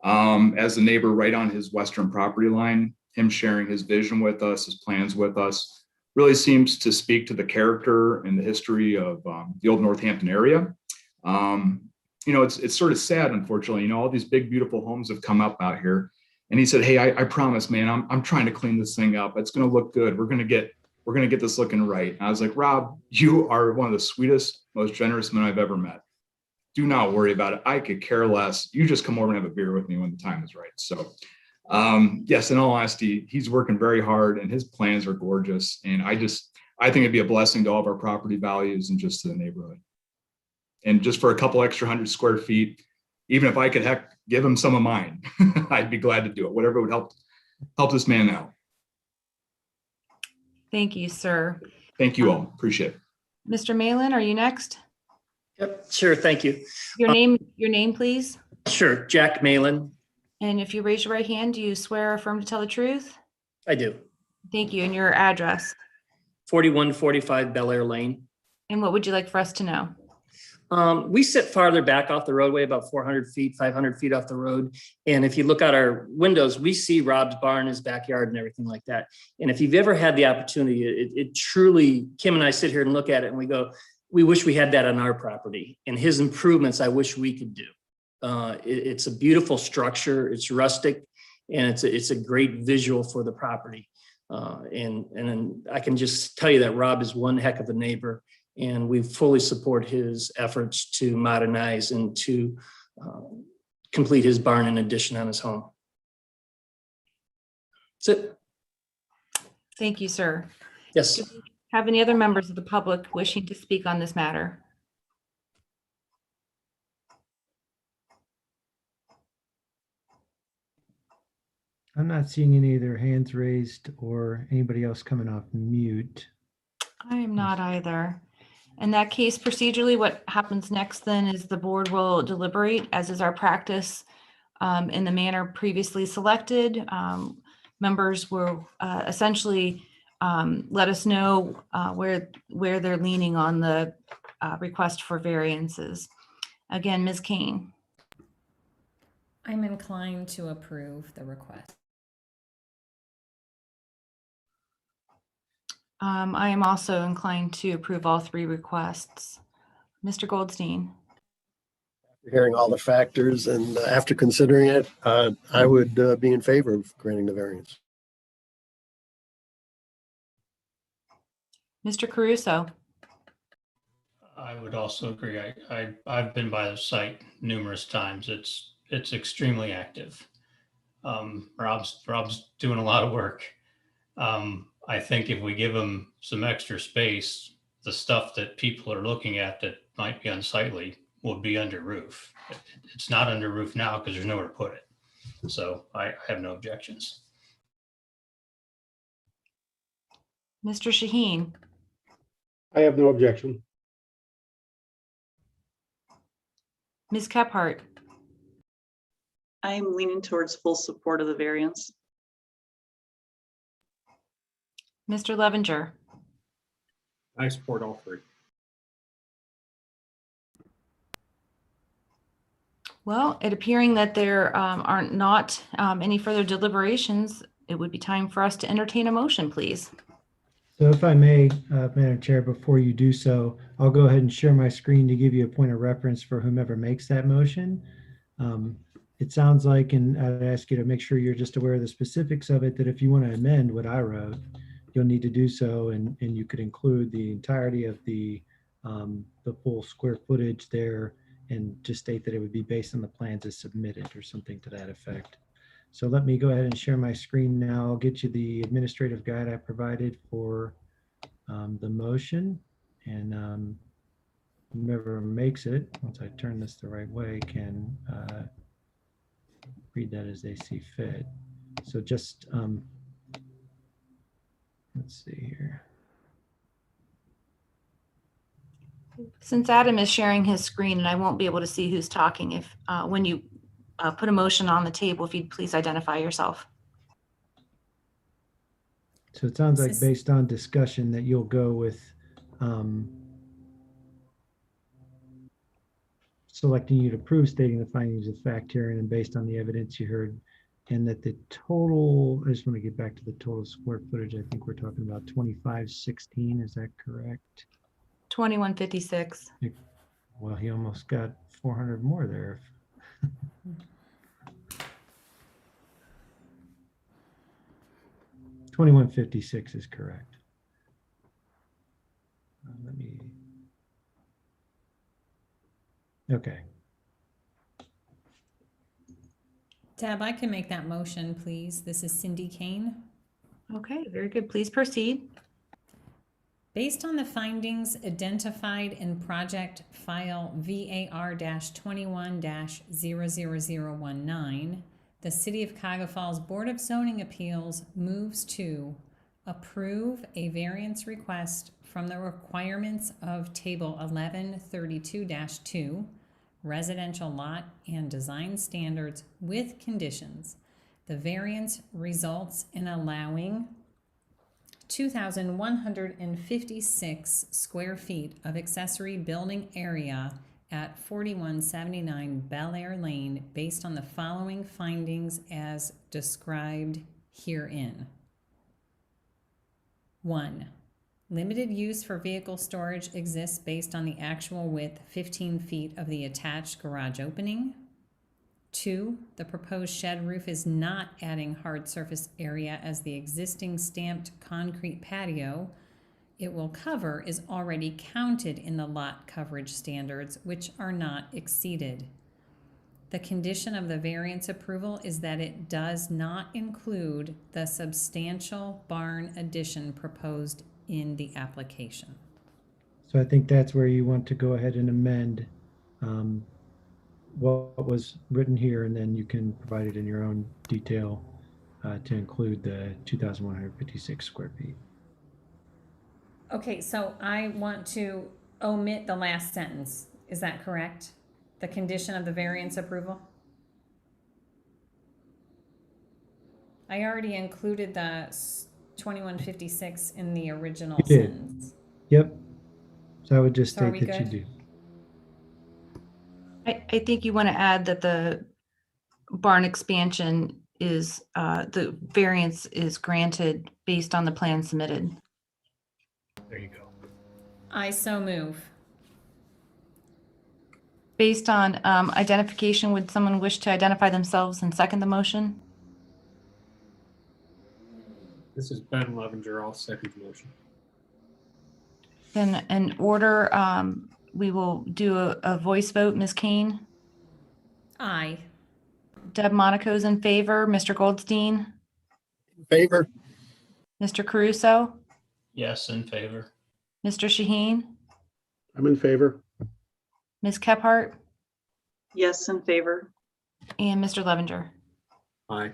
As a neighbor right on his western property line, him sharing his vision with us, his plans with us, really seems to speak to the character and the history of the old Northampton area. It's sort of sad, unfortunately, all these big, beautiful homes have come up out here. And he said, hey, I promise, man, I'm trying to clean this thing up. It's going to look good. We're going to get this looking right. And I was like, Rob, you are one of the sweetest, most generous men I've ever met. Do not worry about it. I could care less. You just come over and have a beer with me when the time is right. So yes, in all honesty, he's working very hard and his plans are gorgeous. And I think it'd be a blessing to all of our property values and just to the neighborhood. And just for a couple extra 100 square feet, even if I could give him some of mine, I'd be glad to do it. Whatever would help this man out. Thank you, sir. Thank you all. Appreciate it. Mr. Malin, are you next? Yep, sure. Thank you. Your name, please. Sure. Jack Malin. And if you raise your right hand, do you swear or affirm to tell the truth? I do. Thank you. And your address? 4145 Bel Air Lane. And what would you like for us to know? We sit farther back off the roadway, about 400 feet, 500 feet off the road. And if you look out our windows, we see Rob's barn, his backyard and everything like that. And if you've ever had the opportunity, it truly, Kim and I sit here and look at it and we go, we wish we had that on our property. And his improvements, I wish we could do. It's a beautiful structure. It's rustic and it's a great visual for the property. And I can just tell you that Rob is one heck of a neighbor. And we fully support his efforts to modernize and to complete his barn and addition on his home. That's it. Thank you, sir. Yes. Have any other members of the public wishing to speak on this matter? I'm not seeing any of their hands raised or anybody else coming off mute. I am not either. In that case, procedurally, what happens next then is the board will deliberate, as is our practice, in the manner previously selected. Members will essentially let us know where they're leaning on the request for variances. Again, Ms. Kane. I'm inclined to approve the request. I am also inclined to approve all three requests. Mr. Goldstein. After hearing all the factors and after considering it, I would be in favor of granting the variance. Mr. Caruso. I would also agree. I've been by the site numerous times. It's extremely active. Rob's doing a lot of work. I think if we give them some extra space, the stuff that people are looking at that might be unsightly will be under roof. It's not under roof now because there's nowhere to put it. So I have no objections. Mr. Shaheen. I have no objection. Ms. Kephart. I am leaning towards full support of the variance. Mr. Levenger. I support all three. Well, it appearing that there are not any further deliberations, it would be time for us to entertain a motion, please. So if I may, Madam Chair, before you do so, I'll go ahead and share my screen to give you a point of reference for whomever makes that motion. It sounds like, and I'd ask you to make sure you're just aware of the specifics of it, that if you want to amend what I wrote, you'll need to do so, and you could include the entirety of the full square footage there and just state that it would be based on the plans as submitted or something to that effect. So let me go ahead and share my screen now. I'll get you the administrative guide I provided for the motion, and whomever makes it, once I turn this the right way, can read that as they see fit. So just, let's see here. Since Adam is sharing his screen and I won't be able to see who's talking, if when you put a motion on the table, if you'd please identify yourself. So it sounds like based on discussion that you'll go with selecting you to approve, stating the findings of fact herein and based on the evidence you heard, and that the total, I just want to get back to the total square footage. I think we're talking about 2516. Is that correct? 2156. Well, he almost got 400 more there. 2156 is correct. Let me. Okay. Deb, I can make that motion, please. This is Cindy Kane. Okay, very good. Please proceed. Based on the findings identified in project file VAR-21-00019, the City of Cuyahoga Falls Board of Zoning Appeals moves to approve a variance request from the requirements of Table 1132-2, residential lot and design standards with conditions. The variance results in allowing 2,156 square feet of accessory building area at 4179 Bel Air Lane based on the following findings as described herein. 1. Limited use for vehicle storage exists based on the actual width 15 feet of the attached garage opening. 2. The proposed shed roof is not adding hard surface area as the existing stamped concrete patio it will cover is already counted in the lot coverage standards, which are not exceeded. The condition of the variance approval is that it does not include the substantial barn addition proposed in the application. So I think that's where you want to go ahead and amend what was written here, and then you can provide it in your own detail to include the 2,156 square feet. Okay, so I want to omit the last sentence. Is that correct? The condition of the variance approval? I already included the 2156 in the original You did. sentence. Yep. So I would just So are state we that you good? do. I think you want to add that the barn expansion is, the variance is granted based on the plan submitted. There you go. I so move. Based on identification, would someone wish to identify themselves and second the motion? This is Ben Levenger. I'll second the motion. Then in order, we will do a voice vote. Ms. Kane? Aye. Deb Monaco's in favor. Mr. Goldstein? In favor? Mr. Caruso? Yes, in favor. Mr. Shaheen? I'm in favor. Ms. Kephart? Yes, in favor. And Mr. Levenger? Aye.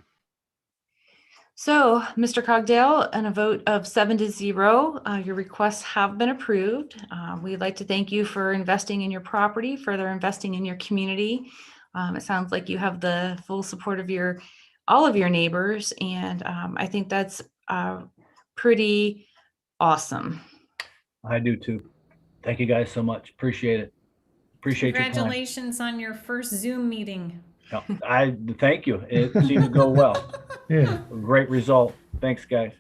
So, Mr. Cogdale, and a vote of 7-0, your requests have been approved. We'd like to thank you for investing in your property, further investing in your community. It sounds like you have the full support of all of your neighbors, and I think that's pretty awesome. I do too. Thank you guys so much. Appreciate it. Appreciate your time. Congratulations on your first Zoom meeting. No, I thank you. It seemed to go well. Yeah. Great result. Thanks, guys.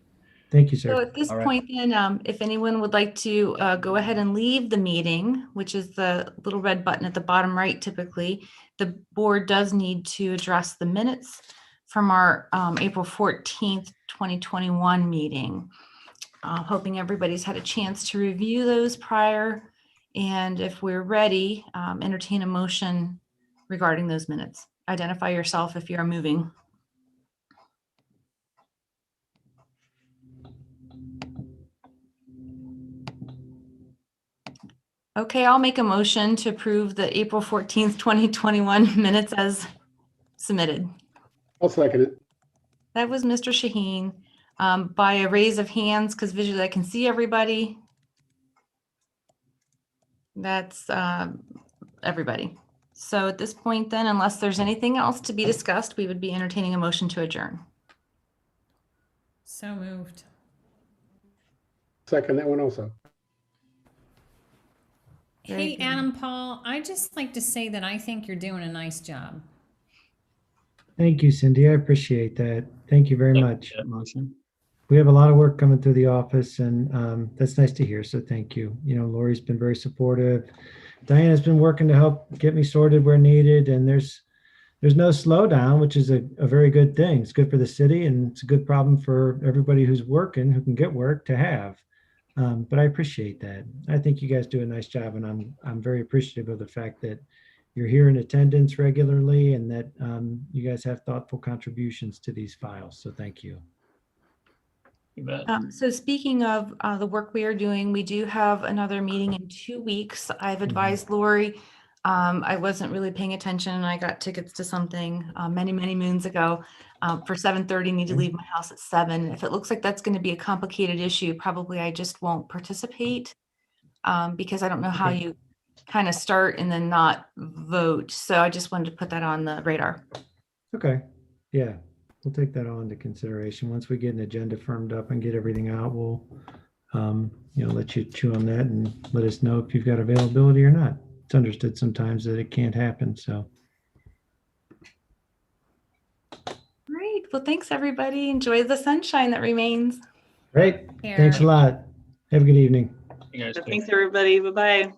Thank you, So sir. at this All right. point then, if anyone would like to go ahead and leave the meeting, which is the little red button at the bottom right typically, the board does need to address the minutes from our April 14th, 2021 meeting. Hoping everybody's had a chance to review those prior, and if we're ready, entertain a motion regarding those minutes. Identify yourself if you're moving. Okay, I'll make a motion to approve the April 14th, 2021 minutes as submitted. I'll second it. That was Mr. Shaheen. By a raise of hands, because visually I can see everybody. That's everybody. So at this point then, unless there's anything else to be discussed, we would be entertaining a motion to adjourn. So moved. Second that one also. Very Hey, good. Adam Paul, I just like to say that I think you're doing a nice job. Thank you, Cindy. I appreciate that. Thank you very much. That motion. We have a lot of work coming through the office, and that's nice to hear. So thank you. You know, Lori's been very supportive. Diana's been working to help get me sorted where needed, and there's no slowdown, which is a very good thing. It's good for the city, and it's a good problem for everybody who's working, who can get work, to have. But I appreciate that. I think you guys do a nice job, and I'm very appreciative of the fact that you're here in attendance regularly, and that you guys have thoughtful contributions to these files. So thank you. You bet. So speaking of the work we are doing, we do have another meeting in 2 weeks. I've advised Lori. I wasn't really paying attention, and I got tickets to something many moons ago for 7:30. Need to leave my house at 7. If it looks like that's going to be a complicated issue, probably I just won't participate because I don't know how you kind of start and then not vote. So I just wanted to put that on the radar. Okay. Yeah. We'll take that all into consideration. Once we get an agenda firmed up and get everything out, we'll, let you chew on that and let us know if you've got availability or not. It's understood sometimes that it can't happen. So. Great. Well, thanks everybody. Enjoy the sunshine that remains. Great. Here. Thanks a lot. Have a good evening. You guys too. Thanks, everybody. Bye-bye.